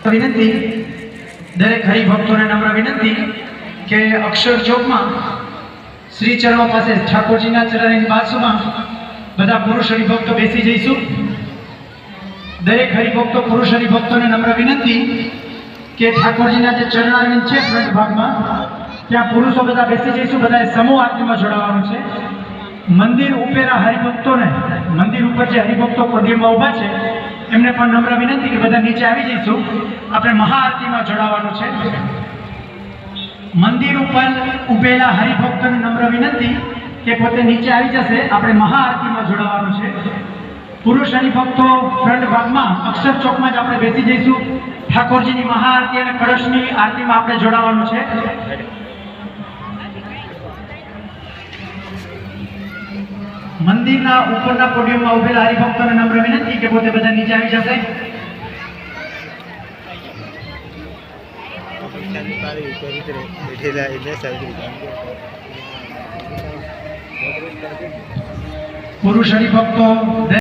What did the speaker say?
વિનંતી દરેક હરિભક્તોને નમ્ર વિનંતી કે અક્ષર ચોકમાં શ્રી ચરણો પાસે ઠાકોરજીના ચરણની બાજુમાં બધા પુરુષ હરિભક્તો બેસી જઈશું। દરેક હરિભક્તો પુરુષ હરિભક્તોને નમ્ર વિનંતી કે ઠાકોરજીના જે ચરણારવિંદ છે ફ્રન્ટ ભાગમાં ત્યાં પુરુષો બધા બેસી જઈશું। બધાએ સમૂહ આરતીમાં જોડાવાનું છે। મંદિર ઉપેરા હરિભક્તોને મંદિર ઉપર જે હરિભક્તો પોડિયમમાં ઊભા છે એમને પણ નમ્ર વિનંતી કે બધા નીચે આવી જઈશું। આપણે મહાઆરતીમાં જોડાવાનું છે। મંદિર ઉપર ઉભેલા હરિભક્તોને નમ્ર વિનંતી કે પોતે નીચે આવી જશે। આપણે મહાઆરતીમાં જોડાવાનું છે। પુરુષ હરિભક્તો ફ્રન્ટ ભાગમાં અક્ષર ચોકમાં જ આપણે બેસી જઈશું। ઠાકોરજીની મહાઆરતી અને કળશની આરતીમાં આપણે જોડાવાનું છે। મંદિરના ઉપરના પોડિયમમાં ઉભેલા હરિભક્તોને નમ્ર વિનંતી કે પોતે બધા નીચે આવી જશે। પુરુષ હરિભક્તો